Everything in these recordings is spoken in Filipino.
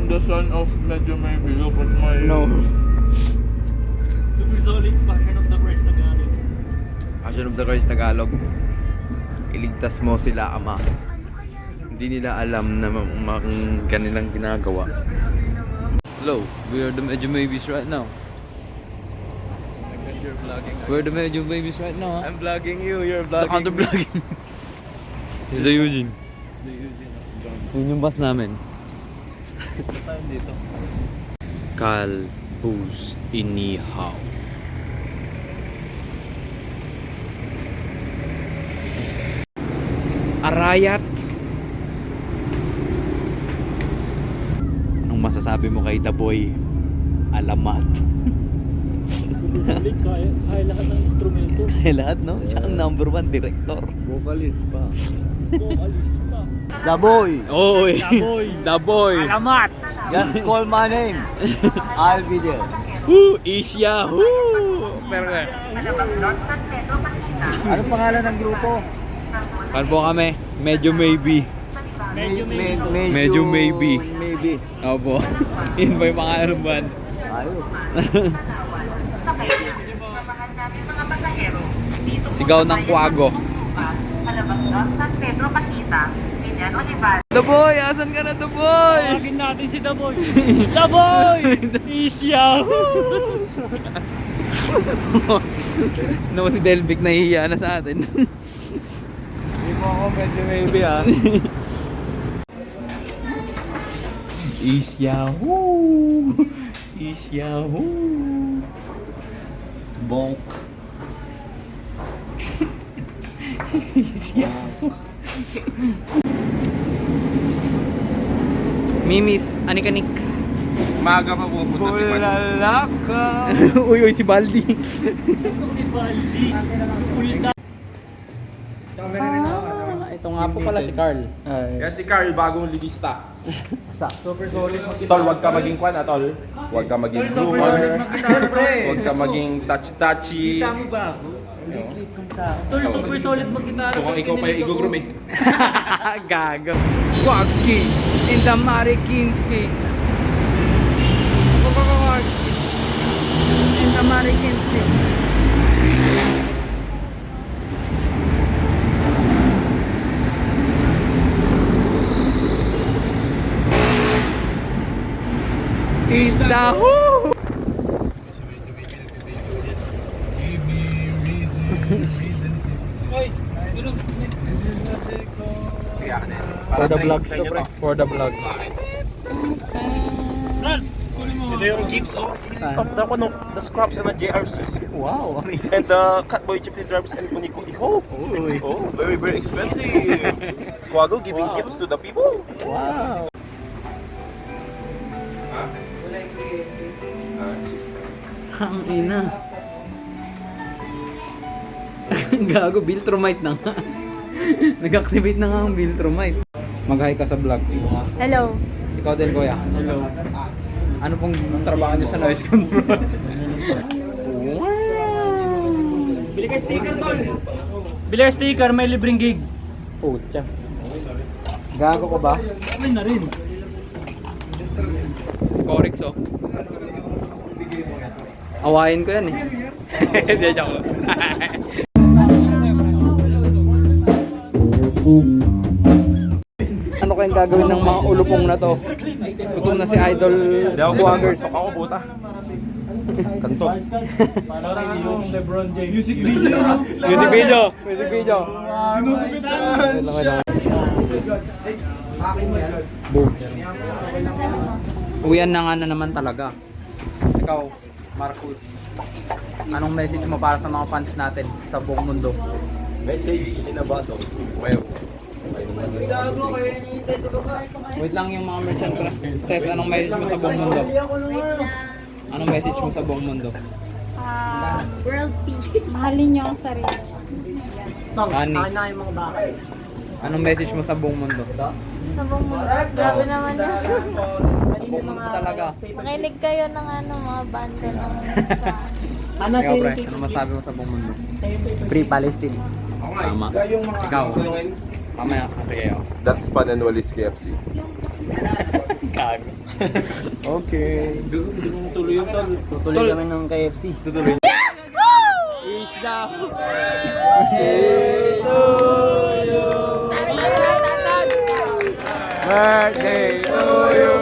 the son of medyo maybe look at my... No. Super solid Passion of the Christ Tagalog. Passion of the Christ Tagalog. Iligtas mo sila, Ama. Hindi nila alam na kanilang ginagawa. Hello, we are the Medyo Maybes right now. You're vlogging. We're the Medyo Maybes right now. I'm vlogging you, you're It's the vlogging counter vlogging. It's the Eugene. The Eugene of Jones. Yun yung bus namin. Ano tayo dito? Kalbus Inihaw. Arayat. Anong masasabi mo kay The Boy? Alamat. Solid, kaya lahat ng instrumento. Kaya lahat, no? Siya ang number 1 director. Vocalist pa. Vocalist pa. The boy! Oy! Daboy. The Boy! Alamat! Just call my name. I'll be there. Woo! Isya! Woo! Pero Ano pangalan ng grupo? ano po kami? Medyo maybe. Medyo maybe. Maybe. Opo. Yun ba yung pangalan ng band? Ayos. Sigaw ng Kwago. San Pedro Paquita, Milian Olivar. The Boy! Asan ka na, The Boy? Tawagin natin si Daboy. Daboy! Isya! Naman si Delvic nahihiya na sa atin. Hindi mo ako medyo maybe ah. Isyahoo! Isyahoo! Bonk. Isyahoo! Mimis, anika nix. Maga pa pupunta si Juan. Bulalaka! Uy, uy, si Baldi. Si Baldi. Ulda. Ito nga po pala si Carl. Yan si Carl, bagong ligista. Super solid Tol, wag ka maging kwan, tol. Wag ka maging groomer. Wag ka maging touchy-touchy. Kita mo ba ako? Lit-lit kong tao. Tol, super solid mag-gitara. Mukhang ikaw pa yung i-groom eh. Gago. Wagski in the Marikinski. Wagski in the Marikinski. Is the who? Hoy, tulog. For the vlogs to pre. For the vlog. Brad, kunin mo. Ito yung gifts of the scraps and the JR6 Wow. and the Catboy Chipney drums and Unico Iho. Oh, very very expensive. Quago giving gifts to the people. Wow. Ang ina. Gago, Viltrumite na nga. Nag-activate na nga ang Viltrumite. Mag-hi ka sa vlog. Hello. Ikaw din, kuya. Hello. Ano pong trabaho niyo sa noise control? Bili ka sticker, Tol. Bili ka sticker, may libreng gig. Pucha. Gago ka ba? Ay na rin. Si Corix, oh. Awayin ko yan eh. Hindi, joke. Ano kayang gagawin ng mga ulupong na to? Gutom na si Idol Vloggers. Ako, puta. Kantot. Parang ano, LeBron James. Music video! Music video! Boom. Uwian na nga na naman talaga. Ikaw, Marcus. Anong message mo para sa mga fans natin sa buong mundo? Message, sinabato. Well, Wait lang yung mga merchant ko. Ses, anong message mo sa buong mundo? Anong message mo sa buong mundo? World peace. Mahalin niyo ang sarili. Ani. Anong message mo sa buong mundo? Sa buong mundo. Grabe naman yun. Sa buong mundo talaga. Makinig kayo ng mga banda ng... Ikaw, pre, ano masabi mo sa buong mundo? Free Palestine. Tama. Ikaw. Mamaya kasi ako. That's Pan and Wallis KFC. Gag. Okay. Tuloy yung tol. Tutuloy kami ng KFC. Tutuloy. Isda. Birthday to you.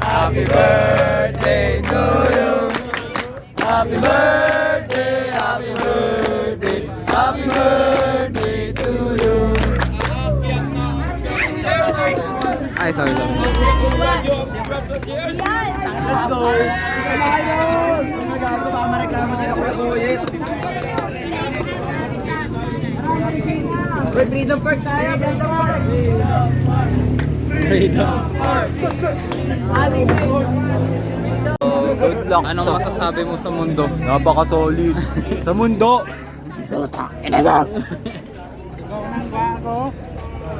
Happy birthday to you. Happy birthday, happy birthday, happy birthday to you. Ay, sorry. Let's go. Freedom Park tayo, Freedom Park! Good luck. Anong masasabi mo sa mundo? Napaka-solid. Sa mundo.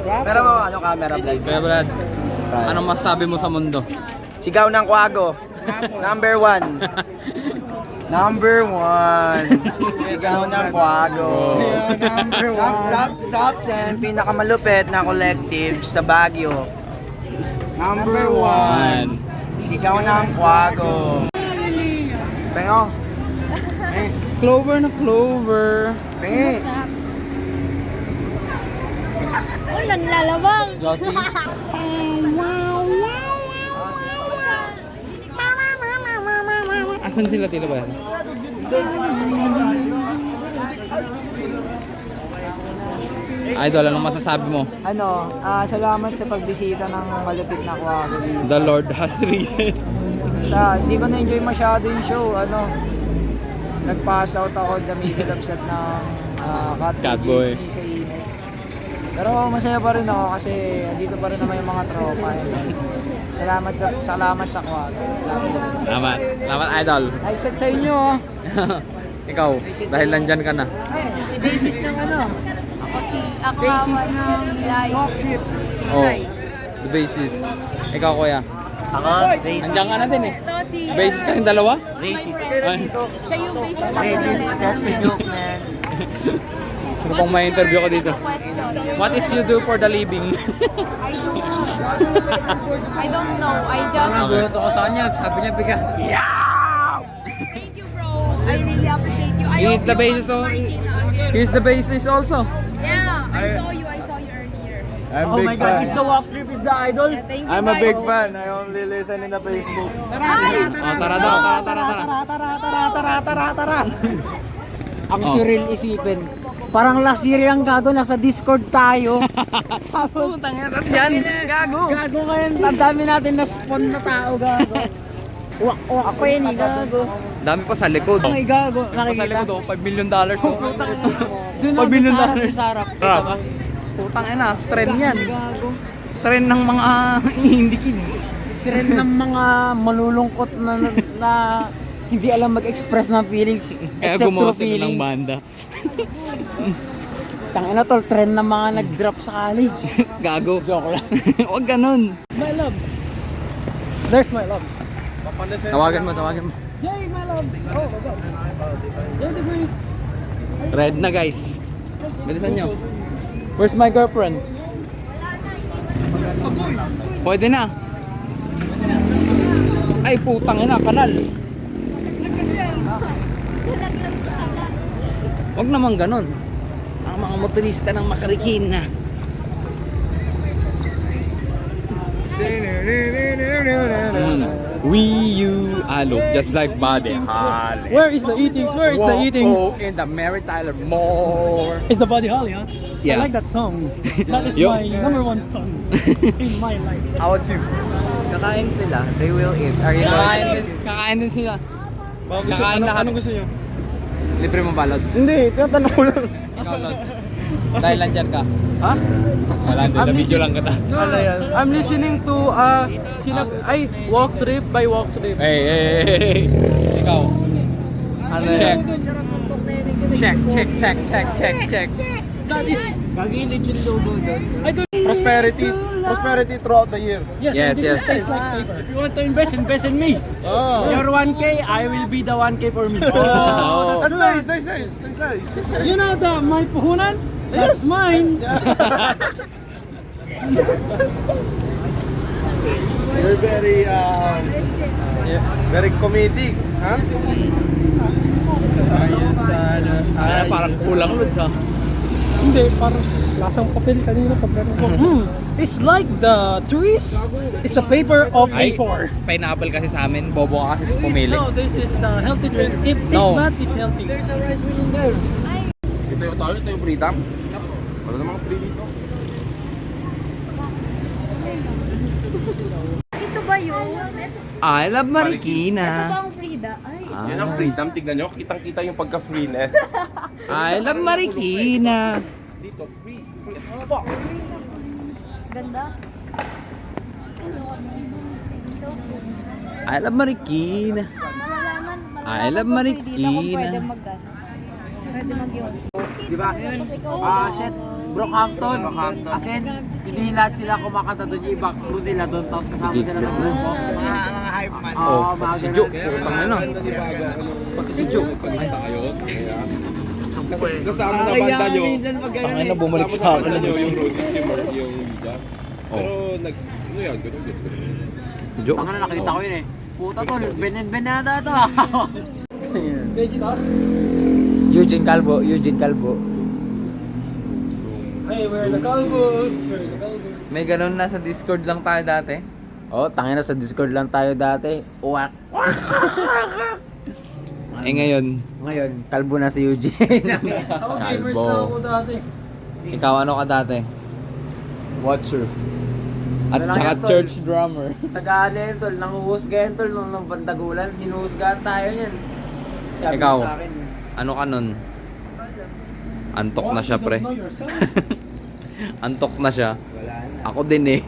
Pero mo, ano camera vlog? Kuya Brad, anong masasabi mo sa mundo? Sigaw ng kwago. Number 1. Number 1. Sigaw ng kwago. Number 1. Top 10 pinakamalupit na collective sa Baguio. Number 1. Sigaw ng kwago. Pengo. Clover na clover. Pengi. Oh, nanlalabang. Asan sila tila ba? Idol, anong masasabi mo? Salamat sa pagbisita ng malupit na kwago. The Lord has risen. Hindi ko na-enjoy masyado yung show. Nag-pass out ako the middle of set ng Catboy. sa init. Pero masaya pa rin ako kasi dito pa rin naman yung mga tropa. Salamat sa kwago. Salamat. Salamat, Idol. Ay, set sa inyo Ikaw, dahil nandyan ka na. Ay, si basis ng Ako basis ng walk trip. Si Oh, Lai. the basis. Ikaw, kuya. Ako, basis. Nandiyan ka na din eh. Ito si... Basis kayong dalawa? Racist. Ay, Siya yung basis na That's a joke, man. sino pang may interview ko dito? question. What is you do for the living? I don't know. I just... Nagulat ako sa kanya. Sabi niya, biga. Thank you, bro. I really appreciate you. I He is hope the you basis come of... working again. He is the basis also. Yeah, I saw you earlier. I'm Oh big my God, fan. is the walk trip is the idol? Yeah, thank you, I'm a guys. big fan. I only listen in the Facebook. Oh, tara daw, tara. Ang Oh. surreal isipin. Parang last year yung gago, nasa Discord tayo. Putang ina, tas yan. Gago. Gago ngayon, ang dami natin na spawn na tao, gago. Uwak ko yun eh, gago. Dami pa sa likod. Ay, gago, Sa likod, nakikita. oh, $5 million. Oh. Doon $5 million. sa harap. Sarap. Putang ina, trend yan. Gago. Trend ng mga indie kids. Trend ng mga malulungkot na hindi alam mag-express ng feelings Kaya except gumawa through sila ng feelings. banda. Tangina tol, trend ng mga nag-drop sa college. Gago. Joke lang. Huwag ganun. My loves. There's my loves. Tawagan mo. Yay, my loves. Oh, what's up? Yay, the grace. Red na guys. Bilisan nyo. Where's my girlfriend? Pwede na. Ay putang ina, kanal. Huwag naman ganun. Ang mga motorista ng Makarikina. We you alo, just like Buddy Holly. Where is the eatings? Where is the eatings? In the Mary Tyler Mall. It's the Buddy Holly, huh? Yeah. I like that song. That is Yo. my number one song in my life. How about you? Kakain sila, they will eat. Are you Kakain din sila. Kakain lahat. Anong gusto nyo? Libre mo ba, Lods? Hindi, tinatanong ko lang. Ikaw, Lods. Dahil nandyan ka. Ha? Wala, hindi. Na-video lang kita. Ano yan? I'm listening to Walk Trip by Walk Trip. Hey. Ikaw. Ano Check. yan? Check. That is... Gagilid yung logo doon. I don't... Prosperity throughout the year. Yes, Yes. Tastes like paper. If you want to invest in me. Oh. Your 1K, I will be the 1K for me. Oh. That's nice. You know my puhunan? That's mine. You're very comedic, ha? Parang kulang Lods ha. Hindi, parang lasang papel kanina pag gano'n ko. It's like the trees is the paper of A4. Pineapple kasi sa amin. Bobo ka kasi pumili. No, this is the healthy drink. If this No. bad, it's healthy. There's a rice wheel in there. Ito yung tol, ito yung freedom. Wala namang free dito. Ito ba yun? I love Ito Marikina. ba ang Frida? Ay, Yan ang freedom. Tignan nyo, kitang-kita yung pagka-freeness. I love Marikina. Dito, free. Free as fuck. ganda. I love Marikina. Malalaman I love ko Marikina. dito kung pwede pwede mag-yun. Di ba? Shit. Brockhampton. As in, hindi lahat sila kumakanta doon. Yung ibang crew nila doon. Tapos kasama sila sa grupo. Mga hype man. Oo, mga Si ganun. Joe. Putang na. Pati si Joe. Kasama na banda nyo. Tangin na bumalik sa akin. Banda nyo yung Rudy Simmer, yung Liga. Pero ano yan, ganun gets ko. Joe. Tanga na nakita ko yun eh. Puta tol, benada to. Eugene Calvo. Hey, we're the Calvos. We're the Calvos. May ganun nasa Discord lang tayo dati. Oh, tangina sa Discord lang tayo dati. Uwak. Eh ngayon, Ngayon, kalbo na si Eugene. Ako gamers na ako dati. ikaw ano ka dati? Watcher. At Wala saka yan, tol. church drummer. Tagali yun tol, nanguhusga yun tol nung bandagulan. Hinuhusgahan tayo yan. Sabi Ikaw? sa akin. Ano ka nun? Antok na siya pre. Know yourself. Antok na siya. Ako din eh.